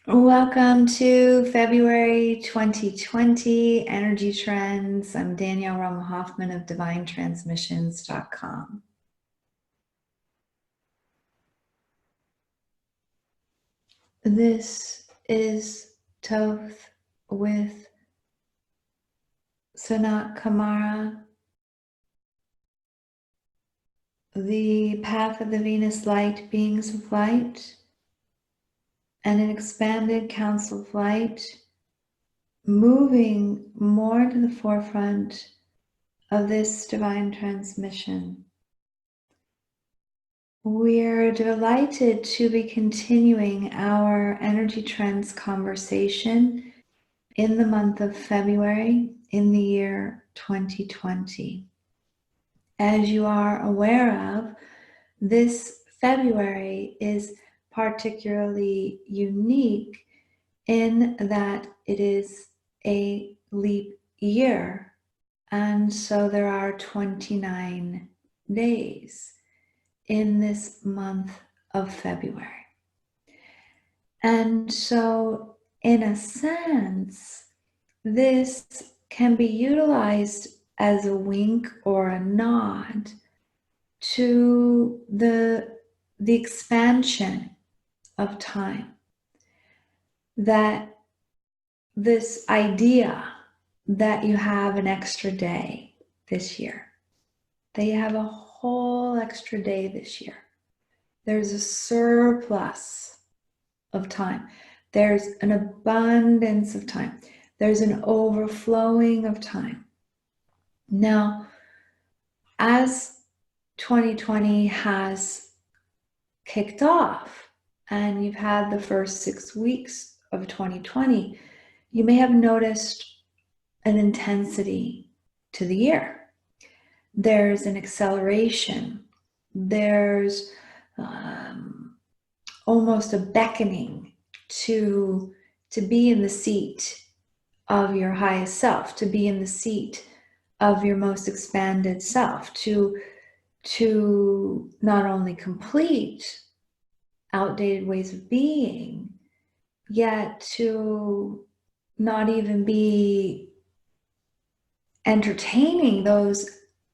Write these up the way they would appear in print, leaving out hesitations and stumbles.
Welcome to February 2020 Energy Trends. I'm Danielle Roma Hoffman of DivineTransmissions.com. This is Toth with Sanat Kumara, the path of the Venus light, beings of light, and an expanded council of light, moving more to the forefront of this divine transmission. We're delighted to be continuing our energy trends conversation in the month of February in the year 2020. As you are aware of, this February is particularly unique in that it is a leap year, and so there are 29 days in this month of February. And so, in a sense, this can be utilized as a wink or a nod to the expansion of time. That this idea that you have an extra day this year, that you have a whole extra day this year. There's a surplus of time. There's an abundance of time. There's an overflowing of time. Now, as 2020 has kicked off and you've had the first 6 weeks of 2020, you may have noticed an intensity to the year. There's an acceleration. There's almost a beckoning to be in the seat of your highest self, to be in the seat of your most expanded self, to not only complete outdated ways of being, yet to not even be entertaining those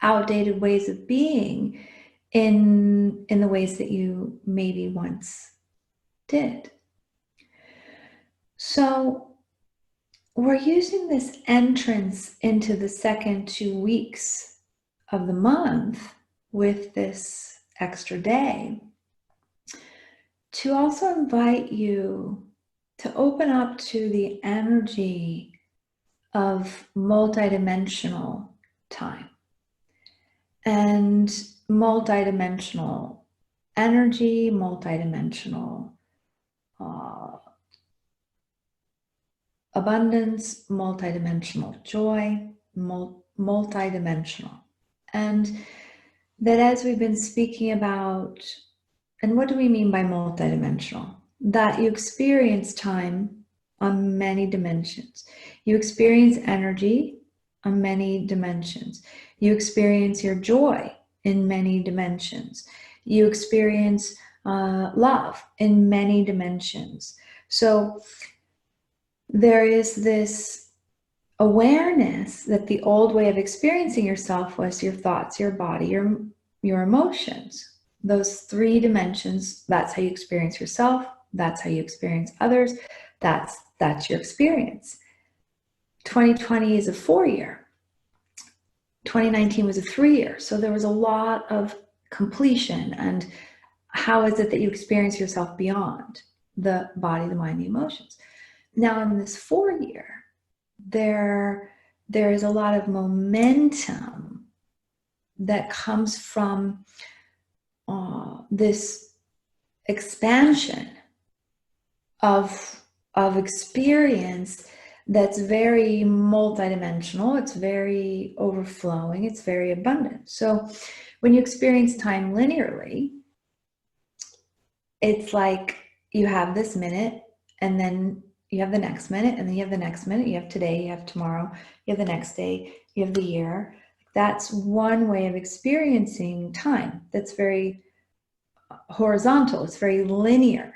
outdated ways of being in the ways that you maybe once did. So we're using this entrance into the second 2 weeks of the month with this extra day to also invite you to open up to the energy of multidimensional time and multidimensional energy, multidimensional abundance, multidimensional joy, multidimensional. And that as we've been speaking about, and what do we mean by multidimensional? That you experience time on many dimensions. You experience energy on many dimensions. You experience your joy in many dimensions. You experience love in many dimensions. So there is this awareness that the old way of experiencing yourself was your thoughts, your body, your emotions. Those 3 dimensions, that's how you experience yourself, that's how you experience others, that's your experience. 2020 is a 4-year. 2019 was a 3-year. So there was a lot of completion. And how is it that you experience yourself beyond the body, the mind, the emotions? Now in this 4-year, there is a lot of momentum that comes from this expansion of experience that's very multidimensional, it's very overflowing, it's very abundant. So when you experience time linearly, it's like you have this minute, and then you have the next minute, and then you have the next minute, you have today, you have tomorrow, you have the next day, you have the year. That's one way of experiencing time that's very horizontal, it's very linear.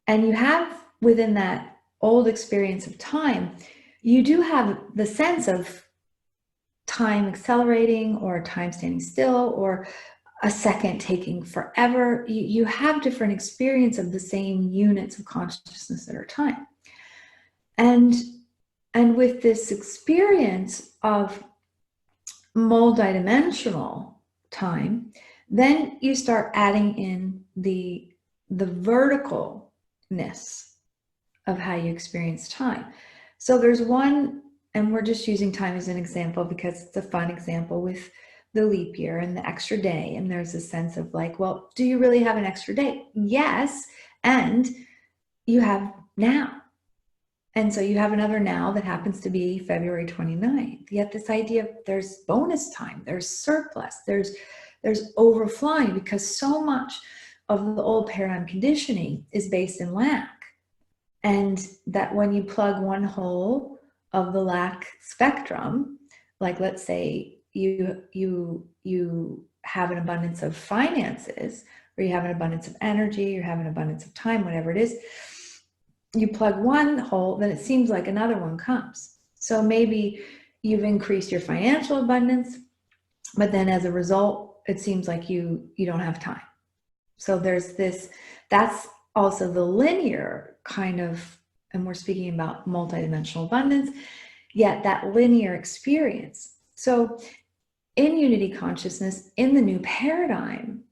And you have within that old experience of time, you do have the sense of time accelerating or time standing still or a second taking forever. You have different experience of the same units of consciousness that are time. And with this experience of multidimensional time, then you start adding in the verticalness of how you experience time. So there's one, and we're just using time as an example because it's a fun example with the leap year and the extra day. And there's a sense of like, well, do you really have an extra day? Yes. And you have now. And so you have another now that happens to be February 29th. Yet this idea of there's bonus time, there's surplus, there's overflowing, because so much of the old paradigm conditioning is based in lack. And that when you plug one hole of the lack spectrum, like let's say you have an abundance of finances, or you have an abundance of energy, you have an abundance of time, whatever it is, you plug one hole, then it seems like another one comes. So maybe you've increased your financial abundance, but then as a result, it seems like you don't have time. So there's this, that's also the linear kind of, and we're speaking about multidimensional abundance, yet that linear experience. So in unity consciousness, in the new paradigm,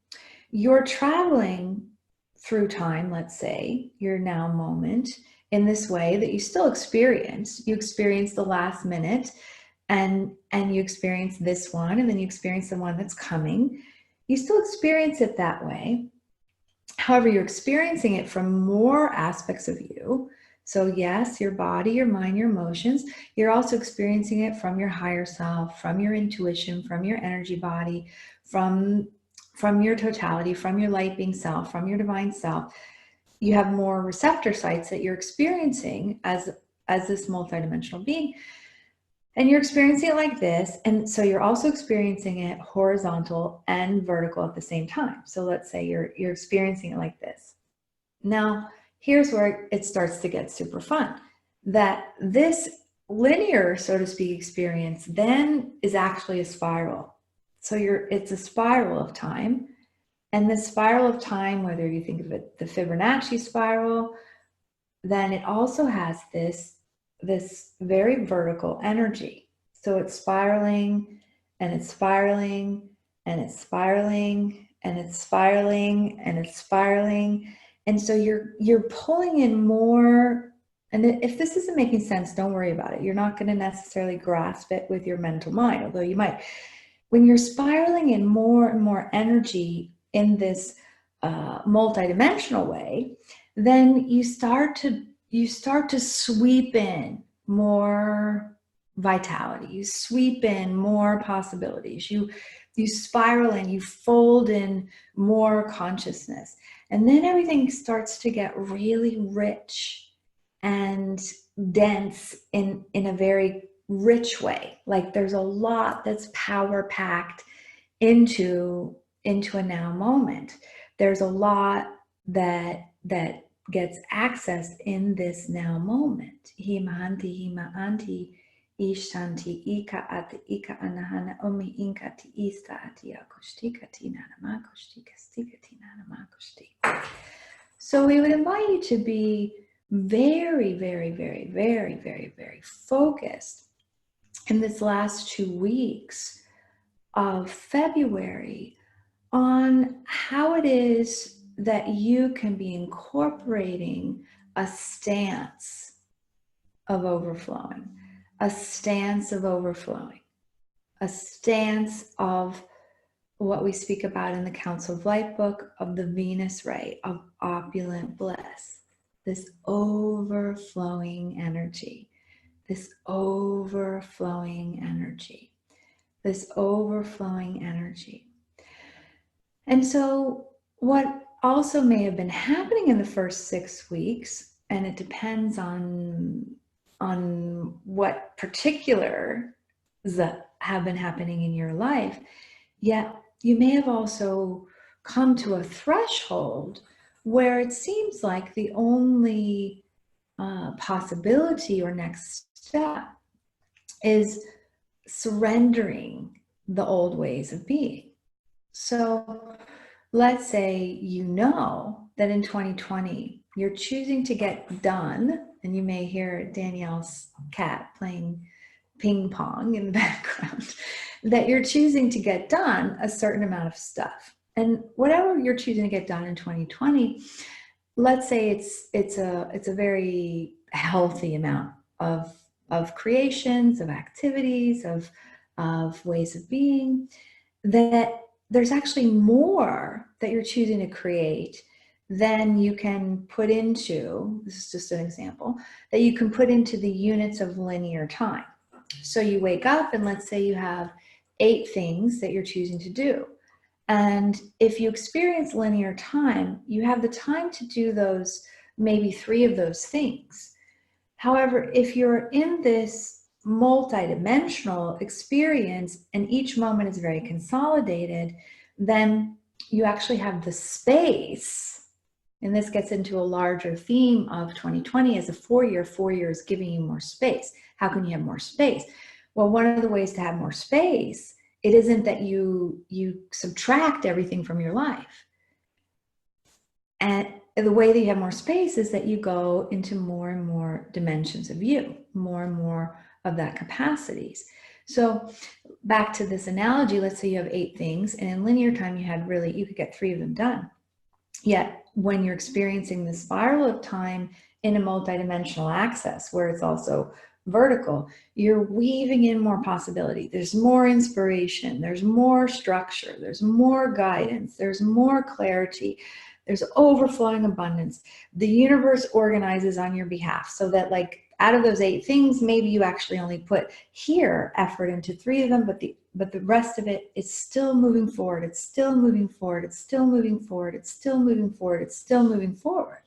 you're traveling through time, let's say, your now moment, in this way that you still experience. You experience the last minute, and you experience this one, and then you experience the one that's coming. You still experience it that way. However, you're experiencing it from more aspects of you. So yes, your body, your mind, your emotions. You're also experiencing it from your higher self, from your intuition, from your energy body, from your totality, from your light being self, from your divine self. You have more receptor sites that you're experiencing as this multidimensional being. And you're experiencing it like this. And so you're also experiencing it horizontal and vertical at the same time. So let's say you're experiencing it like this. Now, here's where it starts to get super fun. That this linear, so to speak, experience then is actually a spiral. So it's a spiral of time. And the spiral of time, whether you think of it the Fibonacci spiral, then it also has this very vertical energy. So it's spiraling and it's spiraling and it's spiraling and it's spiraling and it's spiraling. And so you're pulling in more. And if this isn't making sense, don't worry about it. You're not going to necessarily grasp it with your mental mind, although you might. When you're spiraling in more and more energy in this multidimensional way, then you start to sweep in more vitality. You sweep in more possibilities. You spiral in, you fold in more consciousness. And then everything starts to get really rich and dense in a very rich way. Like there's a lot that's power packed into a now moment. There's a lot that gets accessed in this now moment. Himahanti himaanti ishtanti ika at ika anahana omi inkati ista ati akustika tinana makustika stika tinana makusti. So we would invite you to be very, very, very, very, very, very focused in this last 2 weeks of February on how it is that you can be incorporating a stance of overflowing, a stance of overflowing, a stance of what we speak about in the Council of Light book of the Venus ray of opulent bliss, this overflowing energy, this overflowing energy, this overflowing energy. And so what also may have been happening in the first 6 weeks, and it depends on what particulars that have been happening in your life, yet you may have also come to a threshold where it seems like the only possibility or next step is surrendering the old ways of being. So let's say you know that in 2020 you're choosing to get done, and you may hear Danielle's cat playing ping pong in the background, that you're choosing to get done a certain amount of stuff. And whatever you're choosing to get done in 2020, let's say it's a very healthy amount of creations, of activities, of ways of being, that there's actually more that you're choosing to create than you can put into, this is just an example, that you can put into the units of linear time. So you wake up and let's say you have 8 things that you're choosing to do. And if you experience linear time, you have the time to do those, maybe 3 of those things. However, if you're in this multidimensional experience and each moment is very consolidated, then you actually have the space. And this gets into a larger theme of 2020 as a 4-year. 4 years giving you more space. How can you have more space? Well, one of the ways to have more space, it isn't that you subtract everything from your life. And the way that you have more space is that you go into more and more dimensions of you, more and more of that capacities. So back to this analogy, let's say you have 8 things, and in linear time you could get 3 of them done. Yet when you're experiencing the spiral of time in a multidimensional access where it's also vertical, you're weaving in more possibility. There's more inspiration, there's more structure, there's more guidance, there's more clarity, there's overflowing abundance. The universe organizes on your behalf so that, like, out of those 8 things, maybe you actually only put here effort into 3 of them, but the rest of it is still moving forward. It's still moving forward. It's still moving forward. It's still moving forward. It's still moving forward.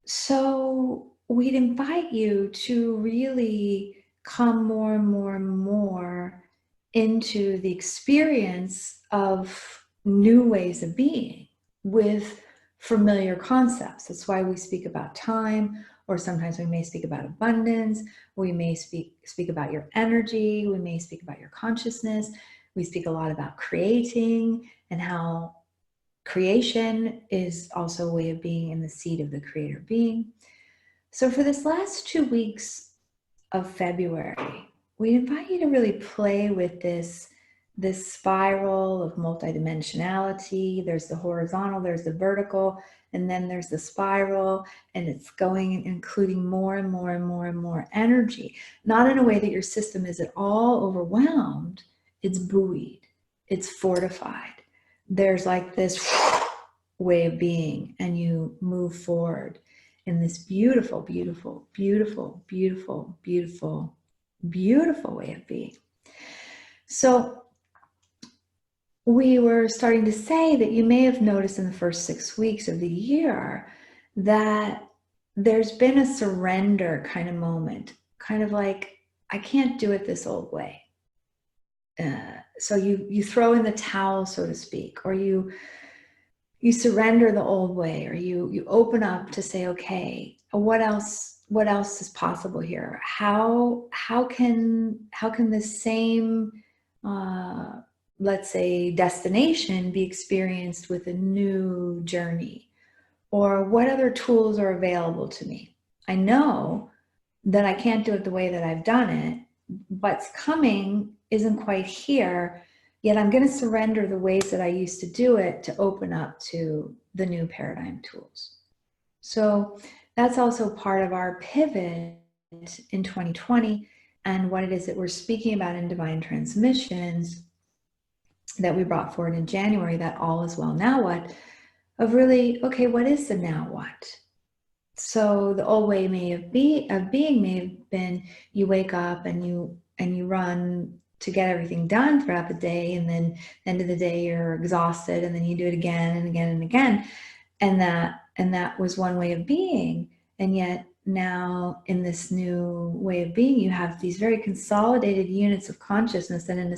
So we'd invite you to really come more and more and more into the experience of new ways of being with familiar concepts. That's why we speak about time, or sometimes we may speak about abundance. We may speak about your energy. We may speak about your consciousness. We speak a lot about creating and how creation is also a way of being in the seat of the creator being. So for this last 2 weeks of February, we invite you to really play with this spiral of multidimensionality. There's the horizontal, there's the vertical, and then there's the spiral, and it's going, including more and more and more and more energy, not in a way that your system is at all overwhelmed. It's buoyed, it's fortified. There's like this way of being, and you move forward in this beautiful, beautiful, beautiful, beautiful, beautiful, beautiful way of being. So we were starting to say that you may have noticed in the first 6 weeks of the year that there's been a surrender kind of moment, kind of like, I can't do it this old way. So you throw in the towel, so to speak, or you surrender the old way, or you open up to say, okay, what else is possible here? How can this same let's say destination be experienced with a new journey? Or what other tools are available to me? I know that I can't do it the way that I've done it. What's coming isn't quite here, yet I'm going to surrender the ways that I used to do it to open up to the new paradigm tools. So that's also part of our pivot in 2020, and what it is that we're speaking about in Divine Transmissions that we brought forward in January, that all is well, now what? Of really, okay, what is the now what? So the old way of being may have been you wake up and you run to get everything done throughout the day, and then end of the day you're exhausted, and then you do it again and again and again, and that was one way of being. And yet now in this new way of being, you have these very consolidated units of consciousness that in a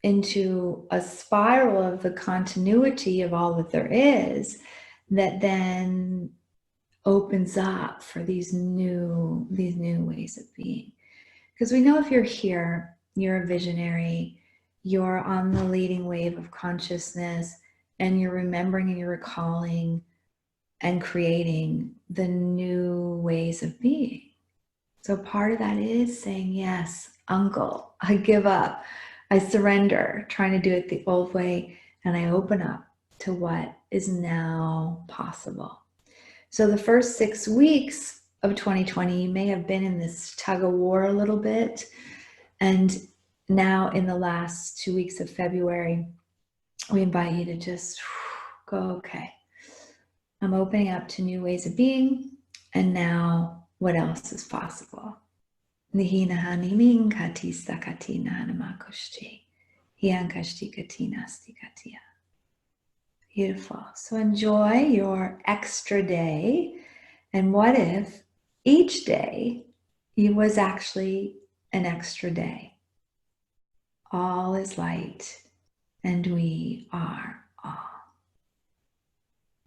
into a spiral of the continuity of all that there is, that then opens up for these new ways of being. Because we know if you're here, you're a visionary, you're on the leading wave of consciousness, and you're remembering and you're recalling and creating the new ways of being. So part of that is saying, yes, uncle, I give up. I surrender, trying to do it the old way, and I open up to what is now possible. So the first 6 weeks of 2020, you may have been in this tug of war a little bit. And now in the last 2 weeks of February, we invite you to just go, okay, I'm opening up to new ways of being. And now what else is possible? Beautiful. So enjoy your extra day. And what if each day was actually an extra day? All is light, and we are all.